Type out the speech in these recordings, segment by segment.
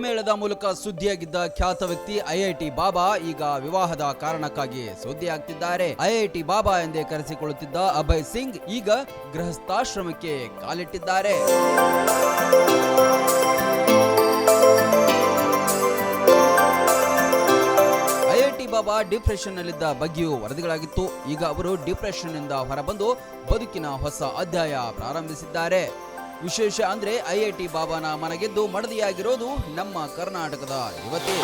ಕುಂಭಮೇಳದ ಮೂಲಕ ಸುದ್ದಿಯಾಗಿದ್ದ ಖ್ಯಾತ ವ್ಯಕ್ತಿ ಐಐಟಿ ಬಾಬಾ ಈಗ ವಿವಾಹದ ಕಾರಣಕ್ಕಾಗಿ ಸುದ್ದಿಯಾಗ್ತಿದ್ದಾರೆ. ಐಐಟಿ ಬಾಬಾ ಎಂದೇ ಕರೆಸಿಕೊಳ್ಳುತ್ತಿದ್ದ ಅಭಯ್ ಸಿಂಗ್ ಈಗ ಗೃಹಸ್ಥಾಶ್ರಮಕ್ಕೆ ಕಾಲಿಟ್ಟಿದ್ದಾರೆ. ಐಐಟಿ ಬಾಬಾ ಡಿಪ್ರೆಷನ್ ನಲ್ಲಿದ್ದ ಬಗ್ಗೆಯೂ ವರದಿಗಳಾಗಿತ್ತು. ಈಗ ಅವರು ಡಿಪ್ರೆಷನ್ ನಿಂದ ಹೊರಬಂದು ಬದುಕಿನ ಹೊಸ ಅಧ್ಯಾಯ ಪ್ರಾರಂಭಿಸಿದ್ದಾರೆ. ವಿಶೇಷ ಅಂದ್ರೆ ಐಐಟಿ ಬಾಬಾನ ಮನಗೆದ್ದು ಮಡದಿಯಾಗಿರೋದು ನಮ್ಮ ಕರ್ನಾಟಕದ ಯುವತಿ.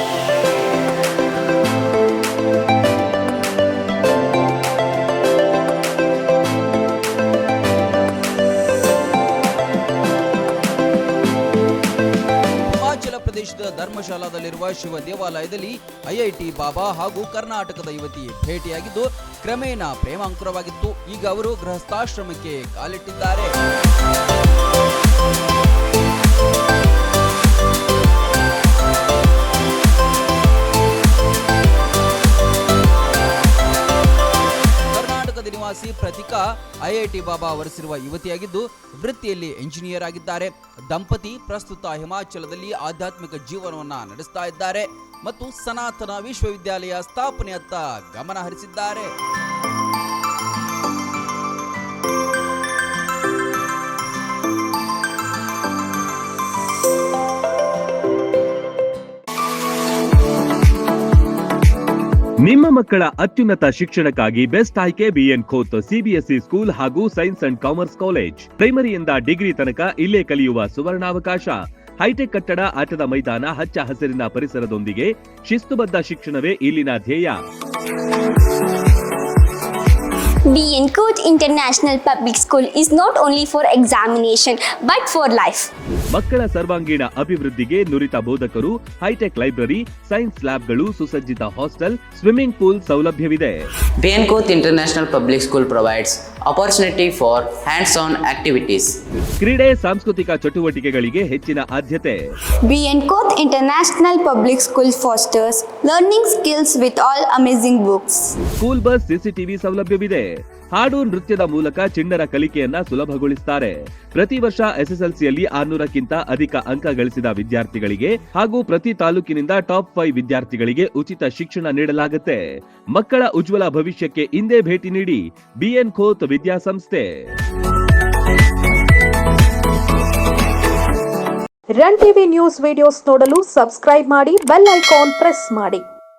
ಹಿಮಾಚಲ ಪ್ರದೇಶದ ಧರ್ಮಶಾಲಾದಲ್ಲಿರುವ ಶಿವ ದೇವಾಲಯದಲ್ಲಿ ಐಐಟಿ ಬಾಬಾ ಹಾಗೂ ಕರ್ನಾಟಕದ ಯುವತಿ ಭೇಟಿಯಾಗಿದ್ದು ಕ್ರಮೇಣ ಪ್ರೇಮಾಂಕುರವಾಗಿತ್ತು. ಈಗ ಅವರು ಗೃಹಸ್ಥಾಶ್ರಮಕ್ಕೆ ಕಾಲಿಟ್ಟಿದ್ದಾರೆ. ಕರ್ನಾಟಕದ ನಿವಾಸಿ ಪ್ರತಿಕಾ ಐಐಟಿ ಬಾಬಾ ವರಿಸಿರುವ ಯುವತಿಯಾಗಿದ್ದು ವೃತ್ತಿಯಲ್ಲಿ ಎಂಜಿನಿಯರ್ ಆಗಿದ್ದಾರೆ. ದಂಪತಿ ಪ್ರಸ್ತುತ ಹಿಮಾಚಲದಲ್ಲಿ ಆಧ್ಯಾತ್ಮಿಕ ಜೀವನವನ್ನ ನಡೆಸ್ತಾ ಇದ್ದಾರೆ ಮತ್ತು ಸನಾತನ ವಿಶ್ವವಿದ್ಯಾಲಯ ಸ್ಥಾಪನೆಯತ್ತ ಗಮನ ಹರಿಸಿದ್ದಾರೆ. ನಿಮ್ಮ ಮಕ್ಕಳ ಅತ್ಯುನ್ನತ ಶಿಕ್ಷಣಕ್ಕಾಗಿ ಬೆಸ್ಟ್ ಆಯ್ಕೆ ಬಿಎನ್ ಖೋತ್ ಸಿಬಿಎಸ್ಇ ಸ್ಕೂಲ್ ಹಾಗೂ ಸೈನ್ಸ್ ಅಂಡ್ ಕಾಮರ್ಸ್ ಕಾಲೇಜ್. ಪ್ರೈಮರಿಯಿಂದ ಡಿಗ್ರಿ ತನಕ ಇಲ್ಲೇ ಕಲಿಯುವ ಸುವರ್ಣಾವಕಾಶ. ಹೈಟೆಕ್ ಕಟ್ಟಡ, ಆಟದ ಮೈದಾನ, ಹಚ್ಚ ಹಸಿರಿನ ಪರಿಸರದೊಂದಿಗೆ ಶಿಸ್ತುಬದ್ಧ ಶಿಕ್ಷಣವೇ ಇಲ್ಲಿನ ಧ್ಯೇಯ. BN Coach International Public School is not only for examination but for life. ಮಕ್ಕಳ ಸರ್ವಾಂಗೀಣ ಅಭಿವೃದ್ಧಿಗೆ ನುರಿತ ಬೋಧಕರು, ಹೈಟೆಕ್ ಲೈಬ್ರರಿ, ಸೈನ್ಸ್ ಲ್ಯಾಬ್ಗಳು, ಸುಸಜ್ಜಿತ ಹಾಸ್ಟೆಲ್, ಸ್ವಿಮ್ಮಿಂಗ್ ಪೂಲ್ ಸೌಲಭ್ಯವಿದೆ. BN Coach International Public School provides opportunity for hands-on activities. ಕ್ರೀಡೆ, ಸಾಂಸ್ಕೃತಿಕ ಚಟುವಟಿಕೆಗಳಿಗೆ ಹೆಚ್ಚಿನ ಆದ್ಯತೆ. BN Coach International Public School fosters learning skills with all amazing books. School bus, CCTV ಸೌಲಭ್ಯವಿದೆ. ಹಾಡು, ನೃತ್ಯದ ಮೂಲಕ ಚಿಣ್ಣರ ಕಲಿಕೆಯನ್ನ ಸುಲಭಗೊಳಿಸುತ್ತಾರೆ. ಪ್ರತಿ ವರ್ಷ ಎಸ್ಎಸ್ಎಲ್ಸಿಯಲ್ಲಿ 600ಕ್ಕಿಂತ ಅಧಿಕ ಅಂಕ ಗಳಿಸಿದ ವಿದ್ಯಾರ್ಥಿಗಳಿಗೆ ಹಾಗೂ ಪ್ರತಿ ತಾಲೂಕಿನಿಂದ ಟಾಪ್ 5 ವಿದ್ಯಾರ್ಥಿಗಳಿಗೆ ಉಚಿತ ಶಿಕ್ಷಣ ನೀಡಲಾಗುತ್ತೆ. ಮಕ್ಕಳ ಉಜ್ವಲ ಭವಿಷ್ಯಕ್ಕೆ ಇಂದೇ ಭೇಟಿ ನೀಡಿ ಬಿಎನ್ ಖೋತ್ ವಿದ್ಯಾಸಂಸ್ಥೆ. ರನ್ ಟಿವಿ ನ್ಯೂಸ್ ವಿಡಿಯೋಸ್ ನೋಡಲು ಸಬ್ಸ್ಕ್ರೈಬ್ ಮಾಡಿ, ಬೆಲ್ ಐಕಾನ್ ಪ್ರೆಸ್ ಮಾಡಿ.